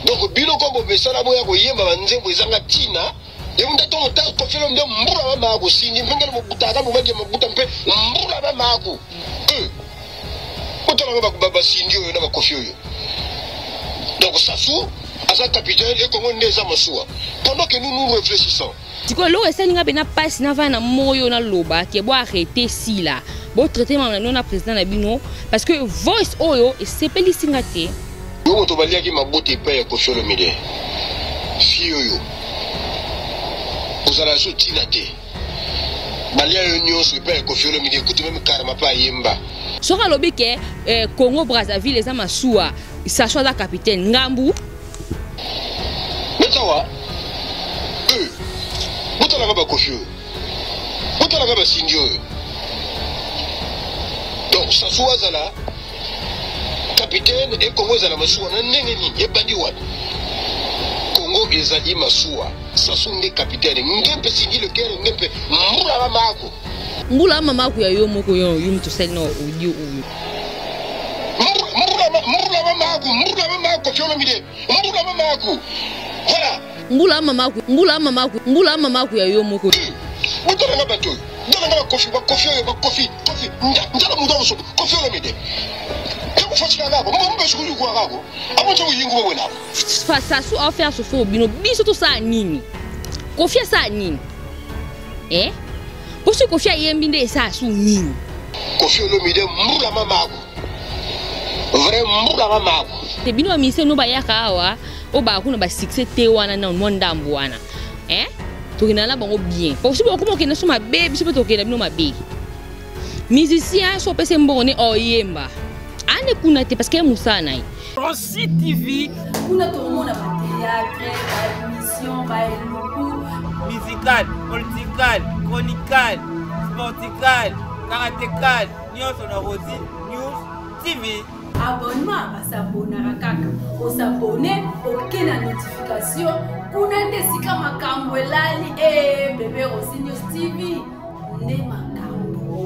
Donc bino ko besala boya ko yemba banzembo ezanga tina et on attend autant pour faire le mbura ba mako sindi mbengela mobutaka mobage mobuta mpe mbura ba mako otala ba baba sindi oyo na ba kofi oyo. Donc Sassou asa capitaine et comment neza masua pendant que nous réfléchissons. Tiko lo esalinga bena passe na va na moyo na loba ke bo arrêter si là. Bo traiter ma non na président na bino parce que voice oyo et sepeli singate. Yo moto balia ki mabote pa ya Koffi Olomide. Si yo. Ozala so tinate. Balia yo nyonso pa ya Koffi Olomide kutu même karma pa yemba. Soka lobi ke Congo Brazzaville eza masuwa Sassou da capitaine ngambu. Metawa. Botala ka ba Koffi. Botala ka ba Sindio. Donc Sassou azala capitaine et Congo ezala masuwa na ndenge nini ebandi wana. Congo ezali masuwa. Sassou nde capitaine ngempe Sindi le cœur ngempe mbula ba mako. Mbula mama ku ya yo moko yo mtu sel no audio oyo. Mbula ba mako Koffi Olomide. Mbula ba mako. Voilà. Mbula mama ku ya yo moko. Botala ka bato. Dona ka Koffi njala mudo so Koffi Olomide. Sassou a fait ce faux bino biso to sa nini. Koffi sa nini. Pour ce Koffi yembinde Sassou nini. Koffi Olomide mbula mamako. Vrai mbula mamako. Te bino amise no bayaka awa o ba kuna ba succès te wana na mondambo wana. To kinala bango bien. Pour ce ko kena so mabe biso to kena bino mabe. Musicien so pese mbone o yemba. Ane kuna te parce que Moussa nai. Rossi TV. Kuna to mona ba théâtre, ba émission, ba musical, political, chronical, sportical, karatécal, news on a Rossi News TV. Abonnement à s'abonner à kaka. O s'abonner, ok la notification. Kuna te sika makambo elali bébé Rossi News TV. Ne makambo.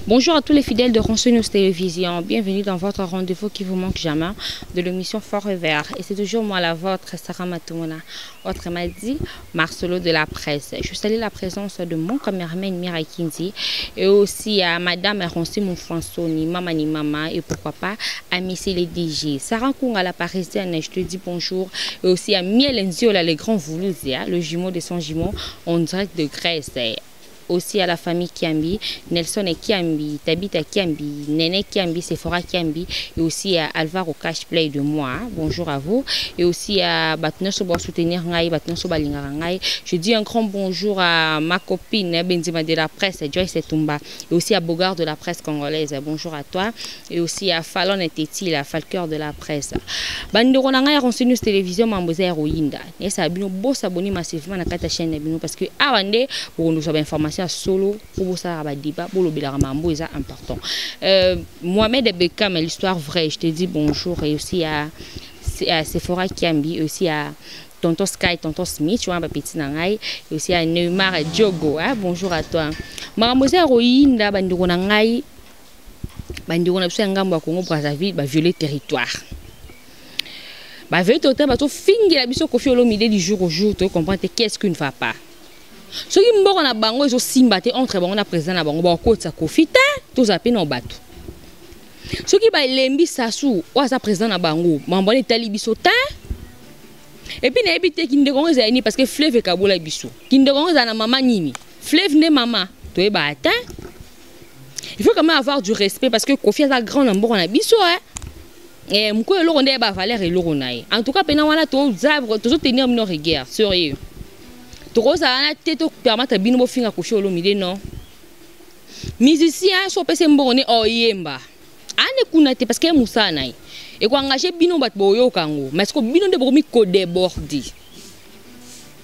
Bonjour à tous les fidèles de Rossi News Télévision. Bienvenue dans votre rendez-vous qui vous manque jamais de l'émission Forever. Et c'est toujours moi, la vôtre, Sarah Matoumona. Autrement dit, Marcelo de la presse. Je salue la présence de mon caméraman Mira Kinzi et aussi à Madame Ronsi Moufransoni, Mama ni Mama et pourquoi pas à Missy les DJ. Sarah Kunga la parisienne, je te dis bonjour. Et aussi à Miel Nziola, les grands Voulouzia, le jumeau de son jumeau en direct de Grèce. Aussi à la famille Kiambi, Nelson et Kiambi, Tabita Kiambi, Nene Kiambi, Sephora Kiambi, et aussi à Alvaro Cashplay de moi. Bonjour à vous. Et aussi à Batnoso pour soutenir Ngai, Batnoso Balingarangai. Je dis un grand bonjour à ma copine Benzima de la presse, Joyce Tumba, et aussi à Bogart de la presse congolaise. Bonjour à toi. Et aussi à Fallon et Teti, la Falceur de la presse. Bandero Nangai Rossi News Télévision, Mamboza Héroïnda. Et ça a bien beau s'abonner massivement à la chaîne parce que avant pour nous avoir information solo pour ça va débat pour le bilan c'est important. Mohamed Bekam, l'histoire vraie, je te dis bonjour. Et aussi à Sephora Kiambi, et aussi à Tonton Sky, Tonton Smith, tu vois, petit nangai, et aussi à Neymar et Diogo. Bonjour à toi. Maramose Royinda bandiro nangai bandiro na biso ngambo Congo Brazzaville ba violer territoire. Ba violer territoire ba to fingi la biso Koffi Olomide du jour au jour, tu comprends qu'est-ce qu'il ne va pas. Ce qui mboko na bango ezo simba te entre bango na président na bango ba kotsa Koffi ta to zape na bato. Ce qui ba lembi Sassou o sa président na bango mambone tali biso ta. Et puis na ebite kinde kongo za ni parce que Fleuve Kabola biso. Kinde kongo za na mama nini. Fleuve ne mama to e ba ta. Il faut quand même avoir du respect parce que Koffi a grand mboko na biso Et mko e loko nde ba valeur e loko na ye. En tout cas pena wana to zabre to tenir no rigueur sérieux. Tokoza ana teto permettre bino bo finga Koffi Olomide non. Musicien so pese mbone o yemba. Ane kuna te parce que Moussa nai. Et ko engager bino bat boyo kango. Mais ko bino de bomi ko déborder.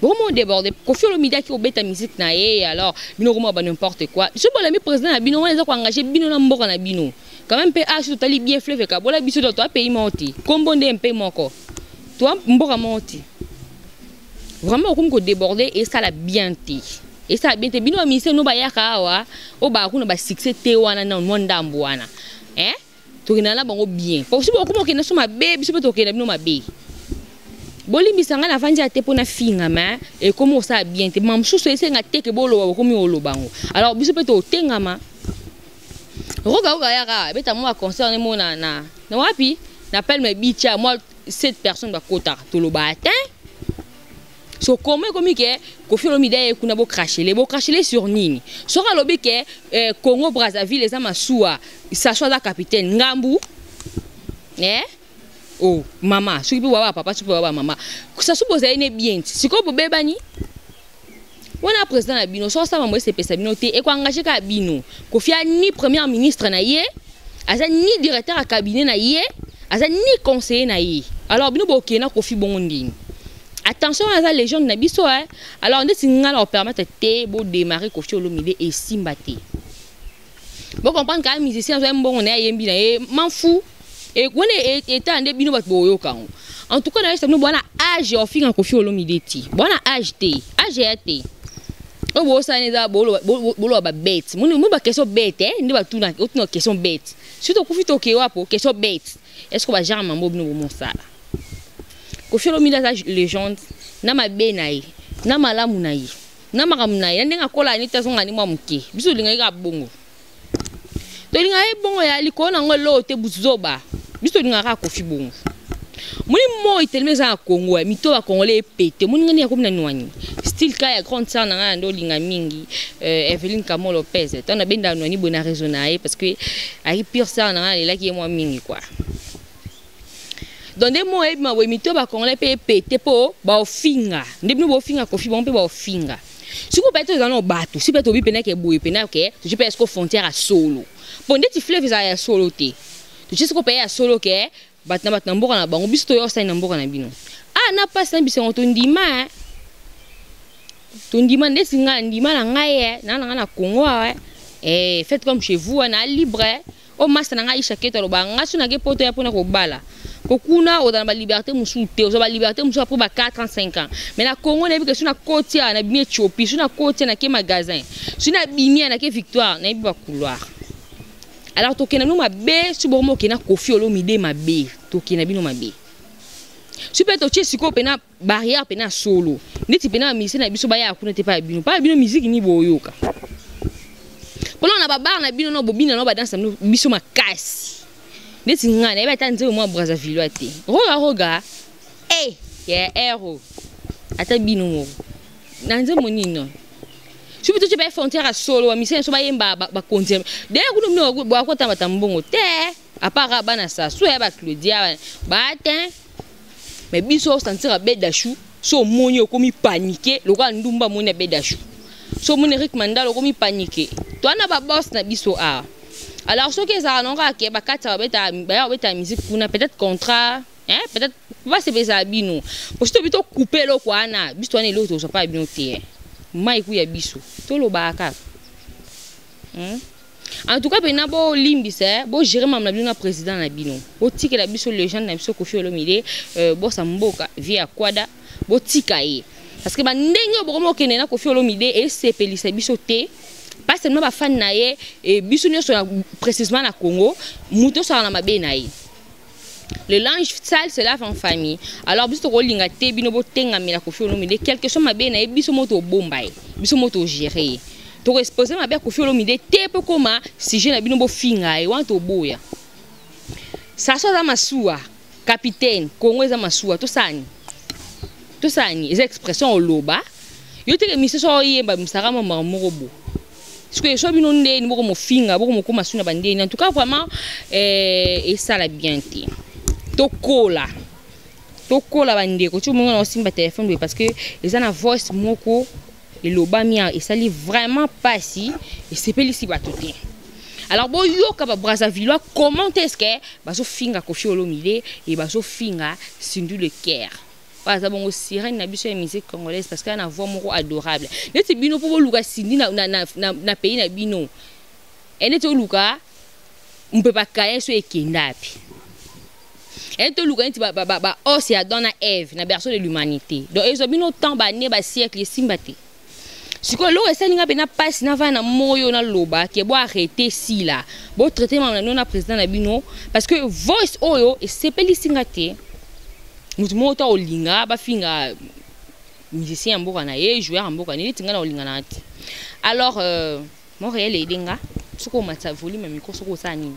Vraiment déborder. Koffi Olomide qui obeta musique na ye alors bino ko ba n'importe quoi. Je peux l'ami président na bino wana ko engager bino na mboka na bino. Quand même pe to tali bien Fleuve Kabola biso to pays monti. Kombonde un peu moko. Toi mboka monti. Vraiment comme ko déborder et ça la bien té. Et ça bien té bino mise no ba yaka awa o ba kuna ba succès té wana na mondambo wana. tokena na bango bien parce que beaucoup okena so mabe biso pe tokena bino mabe bolimbi sanga na vandi ate pona finga ma et comment ça bien te mamsu so esenga teke bolo komi olobango alors biso pe to tengama roga yaka beta moi concerne mo na wapi n'appelle mes bicha moi 7 personnes ba kota to lo ba atteint so comment que Koffi Olomide kuna bo cracher sur nini so ka lobi ke Congo Brazzaville les amasua ça soit la capitaine Ngambu oh mama soki pe wa papa soki pe wa mama ça suppose ene bien siko bo bebani wana président na bino so ça mamoy se pesa bino te e ko engager ka bino Koffi ni premier ministre na ye aza ni directeur à cabinet na ye aza ni conseiller na ye alors bino bo kena Koffi bongo ndini attention à la légende na biso alors on dit nga leur permettre te bo démarrer Koffi Olomide et simbate bon comprendre quand musicien zo mbongo na yembi na e m'en fou et on est en début bat boyo kango en tout cas na ça nous bona âge au fin Koffi Olomide ti bona âge te o bo sa ne da bolo ba bête mu ba question bête ndi ba tuna otuna question bête surtout Koffi to ke wapo question bête est-ce que ba genre mambo bino mo sala Koffi Olomide za légende na mabe na ye na malamu na ye na makamu na ye ndenga kola ni tazo ngani mwa muke biso linga ka bongo to linga e bongo ya likona ngolo te buzoba biso linga ka Koffi bongo muni mo itelme za Congo mito ba congolais pété muni ngani ya komna nwani style ka ya grande sœur na ndo linga mingi Evelyn Kamo Lopez tona benda nwani bona raison na ye parce que ari pire sœur na la ki moi mingi quoi. Donc des mots et ma wemito ba congolais pété po ba ofinga ndebino bo finga Koffi bon pe ba ofinga si ko peto za no bato si peto bi pena ke boye pena ke je peux est-ce frontière à solo bon des fleuves za ya solo te tu sais ko pe ya solo ke batna mboka na bango biso to yo sa na mboka na bino na pas na biso to ndima ndesinga ndima na ngai na Congo faites comme chez vous na libre o master na ngai chaque to ba ngasu na ke poto ya pona ko bala kokuna o dans la liberté musu te o za ba liberté musu après ba 4 ans 5 ans mais na Congo na bi que suna kotia na bi Ethiopie suna kotia na ke magasin suna bimia na ke victoire na bi ba couloir alors to kena no mabe su bomo kena Koffi Olomide mabe to kena bino mabe super to chesiko pena barrière pena solo neti pena mise na biso ba ya kuna te pa bino musique ni boyoka polo na babar na bino no bobina no ba danse biso makasi neti ngana eba tanze mo Brazzaville ate roga ya ero ata bino mo nanze monino subi to ba frontière à solo mise so ba yemba ba konti de kuno mno bo akota matambongo te apara bana sa so ya ba Claudia ba ten mais biso sentir bedachou so moni okomi paniquer loka ndumba moni bedachou so moni Rick Mandala okomi paniquer to na ba boss na biso alors ce que ça non ka ba kata beta musique kuna peut-être contrat peut-être va se beza bino parce que bito couper lo kwa na biso na lo to so pa bino te mai ku ya biso to lo ba ka en tout cas pena bo limbisa bo gérer mam na bino président na bino bo tike la biso légende na biso Koffi Olomide bo samboka via kwada bo tika ye parce que ba ndenge bo mo kene na Koffi Olomide et sepelisa biso te pas seulement ba fan na ye et biso nyo so précisément na Congo muto so na mabe na ye le linge sale c'est lave en famille alors biso ko linga te bino bo tenga mela Koffi Olomide quelque chose mabe na ye biso moto bomba ye biso moto gérer to exposer ma be Koffi Olomide te pe koma sujet na bino bo finga e want to boya ça so za masua capitaine Congo za masua to sani les expressions oloba yo te mise so yemba misaka mama morobo ce que so bino nde ni mo finga bo mo koma suna bande en tout cas vraiment et ça la bien te to kola bande ko tu mo na simba téléphone parce que les ana voice moko et l'obamia et ça lit vraiment pas si et c'est pas ici batoté alors bon yo ka Brazzaville comment est-ce que baso finga Koffi Olomide et baso finga Sindu le Caire parce que bon sirène na biso ya musique congolaise parce que na voix moko adorable neti bino po luka Sindi na pays na bino et neti luka on peut pas cailler so ekendapi et to luka neti ba os ya dona Ève na berceau de l'humanité donc ils ont bino temps ba ne ba siècle simbate Si quoi l'eau est n'a pas passe n'a va na moyo na loba qui est boire arrêter si là bon traiter ma non président na bino parce que voice oyo et c'est peli singate mutu mota olinga ba finga musicien mboka na ye joueur mboka ni tinga na olinga na ati alors mon réel edenga soko matsa volume micro soko ça nini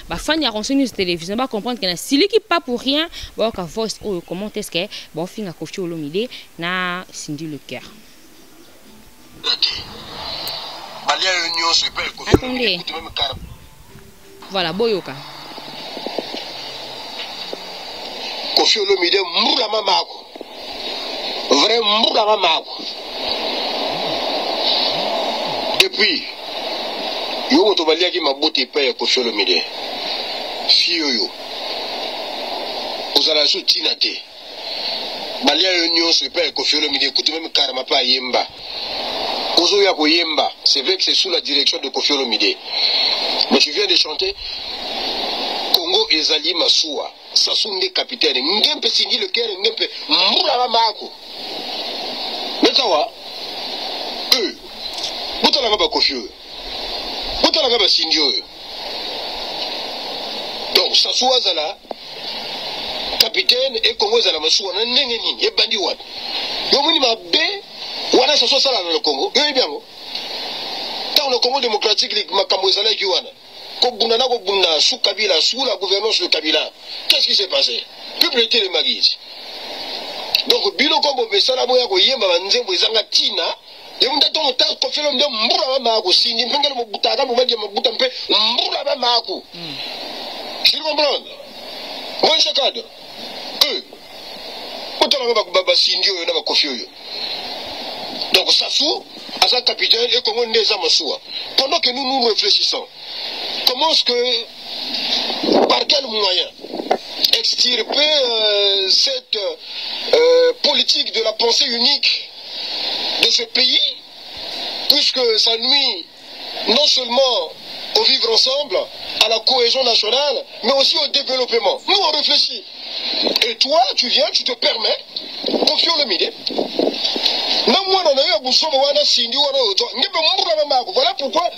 ba fan ya renseigner sur télévision ba comprendre que na sili qui pas pour rien ba ka voice oyo comment est-ce que bon finga Koffi Olomide na Cindy le cœur. Attendez. Voilà, boyoka. Koffi Olomide mboula mamako. Vrai mboula mamako. Depuis, yo moto balia ki mabote pa ya Koffi Olomide. Fiyo yo. Ozala so tinate. Balia yo nyonso pa ya Koffi Olomide kutu même karama pa yemba. C'est vrai que c'est sous la direction de Koffi Olomide. Mais je viens de chanter Congo Ezali Massoua, Sassounde capitaine, Ngempe Sindi le Kere, Ngempe Moula Mako. Metawa, Boutala Koffi, Boutala Sindi. Donc Sassoua Zala, capitaine et Congo Ezala Massoua, Nengeni, et Bandiwad. Yomuni Mabe. Wana ça ça dans le Congo. Yo bien. Dans le Congo démocratique, les makambo ezala ki wana. Ko bunda sous Kabila, sous la gouvernance de Kabila. Qu'est-ce qui s'est passé? Publicité les magis. Donc bilo kombo besala boya ko yemba banzembo ezanga tina. Et on attend autant qu'on fait l'homme de mbura mako sindi mpengele mo butaka mo baje mabuta mpe mbura mako. Tu comprends? Moi je cadre. Otala ba baba sindi yo na ba Koffi yo. Donc Sassou, à sa capitaine et comment les Amasoua. Pendant que nous réfléchissons, comment est-ce que, par quel moyen, extirper cette politique de la pensée unique de ce pays, puisque ça nuit non seulement au vivre ensemble, à la cohésion nationale, mais aussi au développement. Nous on réfléchit. Et toi, tu viens, tu te permets, Koffi Olomide. Voilà pourquoi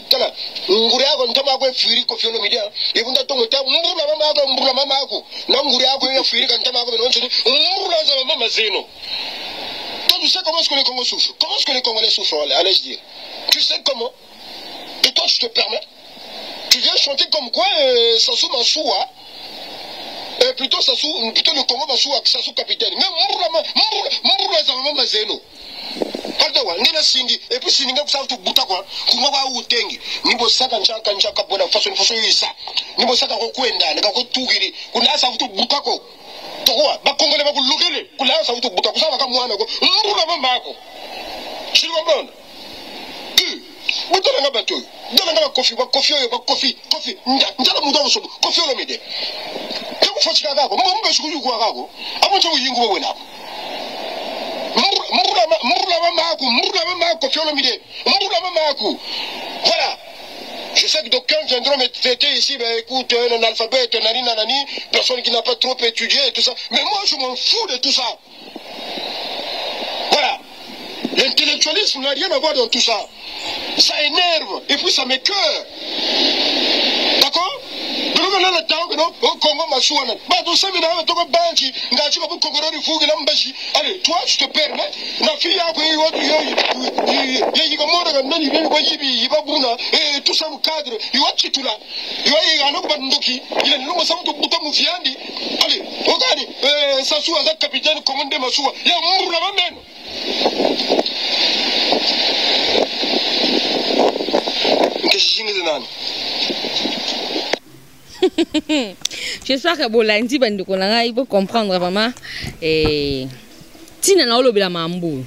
tu sais comment est-ce que les Congolais souffrent? Comment est-ce que les Congolais souffrent? Allez-je dire. Tu sais comment? Et toi, tu te permets? Tu viens chanter comme quoi Sassou Massoua, plutôt le Congo Massoua, Sassou capitaine. Mais Mourla Zama Mazeno. Et puis si vous savez tout bouta quoi, comment va vous tenir? Niveau ça quand chaka bonne façon ça. Niveau ça quand kwenda, ne quand tout giri. Kuna ça tout bouta quoi. Pourquoi? Ba Congolais ba kulukele. Kuna ça tout bouta. Ça va comme moi na ko. Mourla mama ko. Tu comprends? Bouta na bato. Dona na Koffi ndala muda so Koffi Olomide. Ke ku fatika ga ko, mo mbe shuku ku ga ko. Amonto yingu bo wena. Voilà. Je sais que d'aucuns viendront me traiter ici, ben écoute, un analphabète, nanani, personne qui n'a pas trop étudié et tout ça. Mais moi, je m'en fous de tout ça. Voilà. L'intellectualisme n'a rien à voir dans tout ça. Ça énerve et puis ça m'écoeure. D'accord? Allez, toi, tu te permets, la fille a et tout ça, le cadre, il va tout là. Il va y avoir un il est long, ça va tout moufiandi. Allez, regardez, Sassou, un capitaine, commandé Massoua. Il y a un mur là-bas même. Qu'est-ce que j'espère que Bolandi Bandukolanga il peut comprendre vraiment et tina na olobela mambu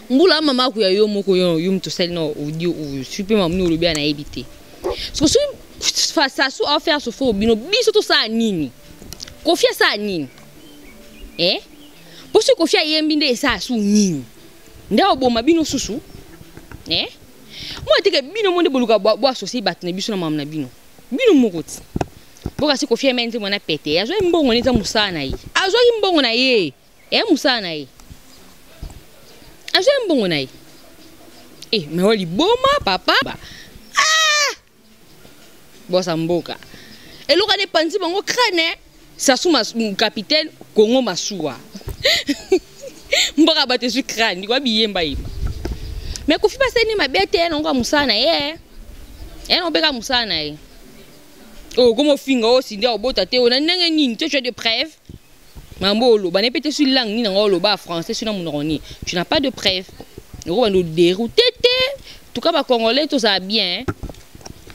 mbula mama ku ya yo moko yo yum to sel no audio ou super mamnu olobia na ebité parce que face à ça faire ce faux bino biso to ça nini Koffi ça nini parce que Koffi yembinde ça su nini nda oboma bino susu moi te ke bino monde boluka bo associer bat na biso na mam na bino bino mokoti boka si Koffi mente mona pété azo mbongo neza musana yi azo mbongo na ye musana yi azo mbongo na yi Eh, mais on boma papa. Ah! Bossa mboka. Et l'on a des pantis bango crâne. Ça sous mon capitaine Congo Massoua. Mboka battu sur crâne, quoi bien baïm. Mais Kofi passe ni ma bête, on va musana ye. Et on bega musana ye. Oh, comme au finger, oh, si on bota te, on a n'engagé, tu as de preuves. Mambo lo, bah n'est pas sur langue ni dans le bas français sur mon roni. Tu n'as pas de preuves. On va nous dérouter. Tout cas, bah congolais, tout ça bien.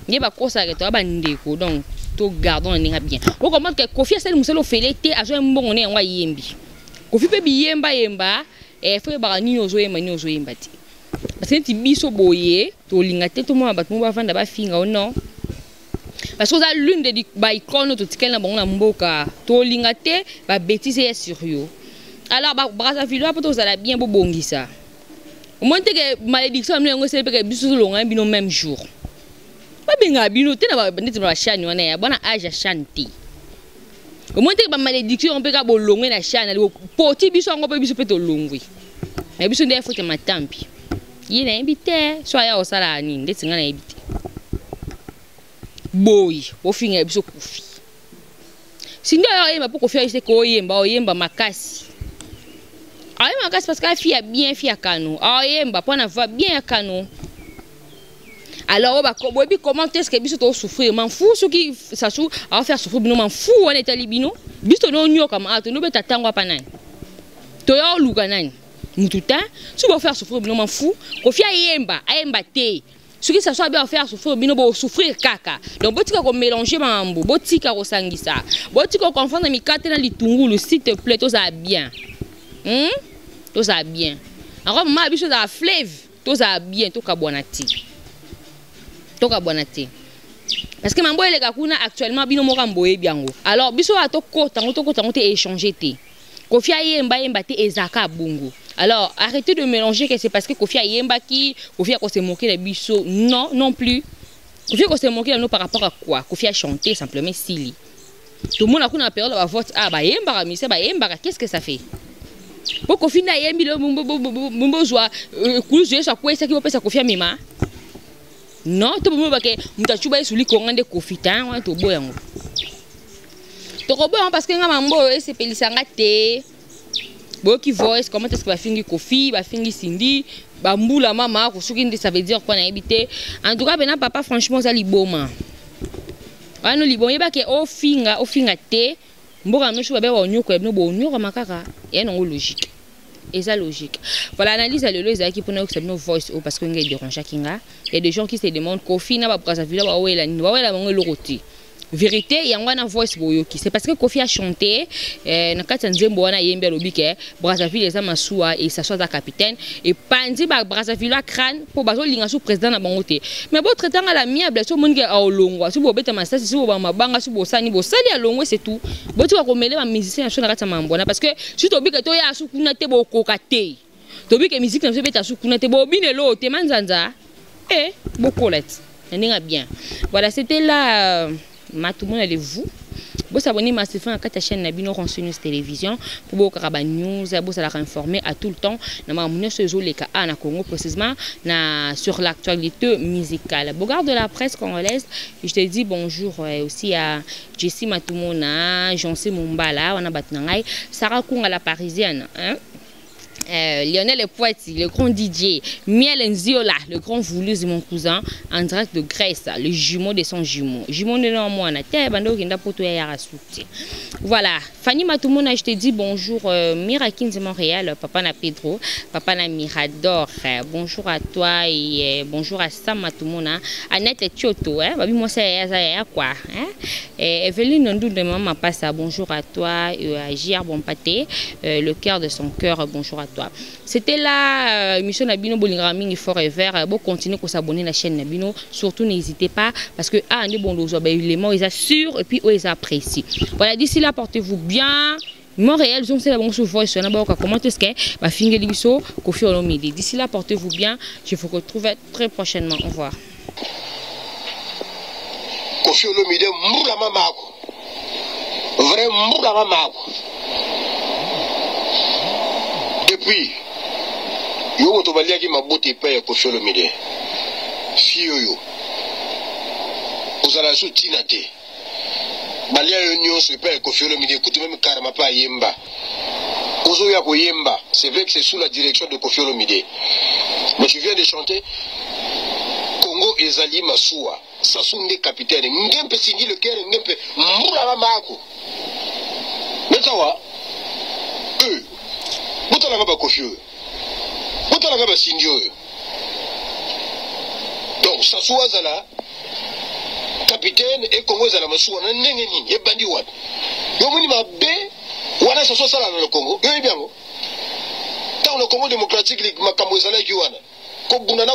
Il va quoi ça que toi, bah ndeko donc. To gardons un bien. On comprend que Kofi a celle muselo felete a un bon on est en yembi. Kofi peut yemba et fait barani ozo yemba ti. Parce que ti biso boye to lingate to mo bat mo ba vanda ba finga non. Parce que ça l'une des icônes to tikel na bon na mboka to lingate ba bêtise sur yo. Alors ba Brazzaville pour to ça bien bo bongisa. Au moins que malédiction na ngo c'est que biso longa bino même jour. Pas bien bino te na ba ndeti ba chani wana ya bona age chanter. Au moins que ba malédiction on peut ka bolongwe na chani le poti biso ngo pe biso pe to longwe. Na biso ndé faut ma tampi. Yina invité so ya osala ni ndeti ngana invité. Boy, au finir biso Kofi. Si ndio yemba pour Kofi c'est ko yemba makasi. Ah makasi parce que fille bien fille kano. Ah yemba pour na va bien kano. Alors, comment est-ce que biso to souffrir? M'en fous ce qui ça sou à faire souffrir bino m'en fous on est libino. Biso no nyo comme ato no beta tangwa panan. To yo luka nani. Mututa, si vous faire souffrir bino m'en fous. Kofi ayemba te. Ce qui ça soit bien faire souffrir bino bo souffrir kaka. Donc botika ko mélanger mambo, botika ko sangisa. Botika ko confondre mi kate na litungulu s'il te plaît, tout ça bien. Tout ça bien. Alors ma biso da fleuve, tout ça bien, tout ka bonati. Toka bonate parce que mambo ele kakuna actuellement bino moka mboye biango alors biso atoko tango te échanger te Kofi yemba te ezaka bungu alors arrêtez de mélanger que c'est parce que Kofi yemba qui Kofi a se moquer de biso non plus Kofi a se moquer de nous par rapport à quoi Kofi a chanté simplement sili tout le monde a kuna période va vote ba yemba mi c'est ba yemba qu'est-ce que ça fait pour Kofi na yembi le mumbo joie kulu ça quoi ça qui va passer Kofi mima. Non, tout le monde va que mutachuba suli kongande Kofi tan wa to boyango. To boyango parce que nga mambo c'est pelisanga te. Bo ki voice comment est-ce que va fingi Kofi, va fingi Cindy, ba mbula mama ko soki ça veut dire quoi na habité. En tout cas bena papa franchement ça liboma. Wa no liboma yeba ke o finga te. Mboka no chuba be wa onyoko e no bo onyoko makaka. Et non logique. Et ça logique. Voilà l'analyse à l'eau qui pour nous que nos voice parce qu'on est dérangeant kinga. Il y a des gens qui se demandent Kofi na ba Brazzaville ba ouais la bango loroti. Vérité il y a un voice boyoki c'est parce que Kofi a chanté na kati nzembo wana yembe lobike Brazzaville eza masuwa et ça soit la capitaine et pandi ba Brazzaville la crâne pour bazo linga sous président na bango te. Mais bo traitant à la miable so monde a olongwa si bo beta masasi si bo ba mabanga si bo sali a longwe c'est tout. Bo tu vas commeler ma musicien na kati mambona parce que si to bika to ya sukuna te bo kokate. To bika musique na so beta sukuna te bo binelo te manzanza bo colette. Ndinga bien. Voilà c'était là tout le monde allez vous vous abonnez massivement à la chaîne Nabino Renseigneuse Télévision pour vous avoir news vous allez informer à tout le temps na na Congo précisément sur l'actualité musicale. Bogarde de la presse congolaise, je te dis bonjour aussi à Jessie Matumona, Jancy Mumbala, on a batnangai, Sarah Kunga la parisienne, hein? Lionel Poiti, le grand DJ, Miel Nziola, le grand voulu de mon cousin, en direct de Grèce, le jumeau de son jumeau. Jumeau de non moi, voilà, Fanny Matumona, je te dis bonjour, Mirakin de Montréal, papa na Pedro, papa na Mirador, bonjour à toi et bonjour à Sam Matumona, Annette Tchoto, babi moi c'est quoi, Evelyne Nondou de maman passe bonjour à toi, à J.R. Bompaté, le cœur de son cœur, bonjour à toi. C'était la émission Nabino Bolingramin Forever. Bon, continuez à s'abonner à la chaîne Nabino. Surtout, n'hésitez pas parce que on est bon les mots, ils assurent et puis ils apprécient. Voilà, d'ici là, portez-vous bien. Montréal, je sais la bonne voice. Comment est-ce que va finir l'émission Kofi Olomide. D'ici là, portez-vous bien. Je vous retrouve très prochainement. Au revoir. Kofi Olomide, moulama mako. Vrai moulama mako. Depuis Yo moto baliaki mabote epai ya Koffi Olomide. Fi oyo. Ozala so tina te. Balia yo nyonso epai ya Koffi Olomide kutu même karama pa yemba. Ozo ya koyemba. C'est vrai que c'est sous la direction de Koffi Olomide. Mais je viens de chanter Congo ezali masuwa. Sassou nde capitaine. Ngempe sindi le cœur ngempe mbula ba mako. Metawa. Butala ba Koffi oyo. Butala ba sindi oyo. Donc Sassou azala capitaine et Congo ezala masuwa na ndenge nini ebandi wapi. Yo moni mabe wana Sassou sala na le Congo. Yo ebiango. Dans le Congo démocratique makambo ezala ki wana. Kobuna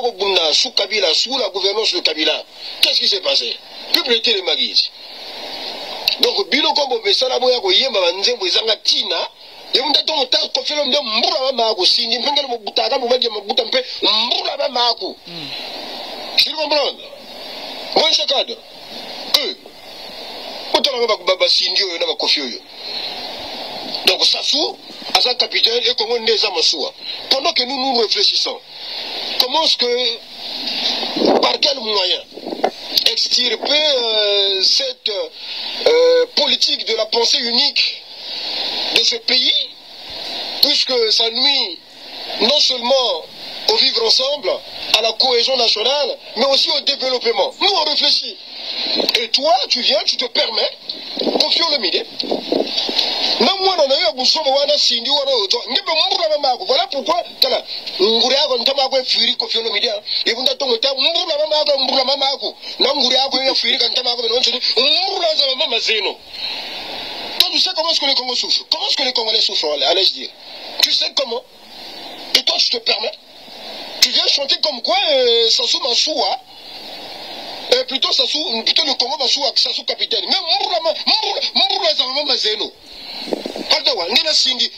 sous Kabila, sous la gouvernance de Kabila. Qu'est-ce qui s'est passé? Publicité les Magis. Donc, Bilo Kombo, Bessala Boya, Yema, Nzembo, Zanga Tina, et on a ton temps, Koffi Olomide, Moura Mako, Sindi, Mbengal Mobutaka, Moumadia Mobutampe, Moura Mako. Je comprends. Moi, je cadre. Baba Sindi, on a Koffi Olomide. Donc, Sassou, Azan capitaine, et comment on est à Massoua. Pendant que nous réfléchissons, comment est-ce que, par quel moyen, extirper cette politique de la pensée unique de ce pays, puisque ça nuit non seulement au vivre ensemble, à la cohésion nationale, mais aussi au développement. Nous, on réfléchit. Et toi, tu viens, tu te permets, Koffi Olomide. Voilà pourquoi tu sais comment est-ce que les Congolais souffrent? Comment est-ce que les Congolais souffrent? Allez-je dire. Tu sais comment? Et toi, tu te permets? Tu viens chanter comme quoi Sassou Massoua, plutôt le Congo Massoua, Sassou capitaine. Mais Mourla Zama Mazeno.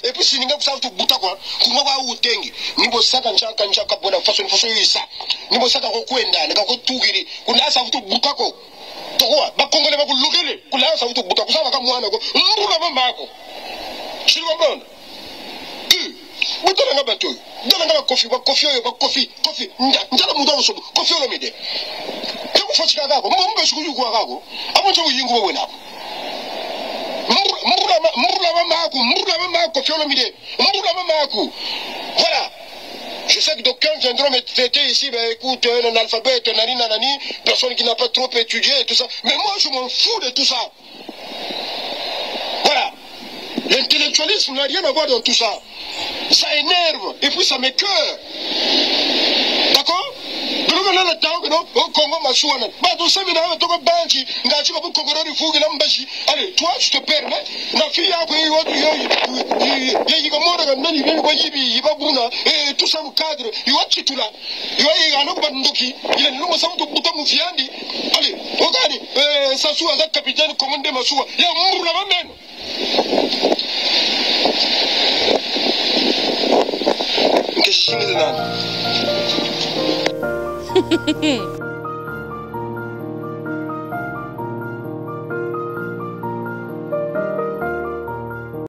Et puis, si nous avons tout bouta quoi, nous avons eu tengi, nous avons saka nchaka nchaka bona façon yisa, nous avons saka kokwenda, nous avons tout giri, nous avons tout bouta ko. Pourquoi? Ba Congolais ba kulugele, nous avons tout bouta ko, ça va comme moi nako, mbula mamako. Tu comprends? Bouta nga bato, dala nga Koffi, ndala mudawo so, Koffi Olomide. Yo kufochika kako, mbombe shikuju kwa kako, abonje uyingu wewe nako. Voilà. Je sais que d'aucuns viendront me traiter ici, ben écoute, un analphabète, nanani, personne qui n'a pas trop étudié et tout ça. Mais moi, je m'en fous de tout ça. Voilà. L'intellectualisme n'a rien à voir dans tout ça. Ça énerve et puis ça m'écoeure. D'accord? Allez, toi, je te permets. La fille a tout ça, cadre. Allez, regardez, Sassou a capitaine commandé Massoua. Il y a un mur là-bas même.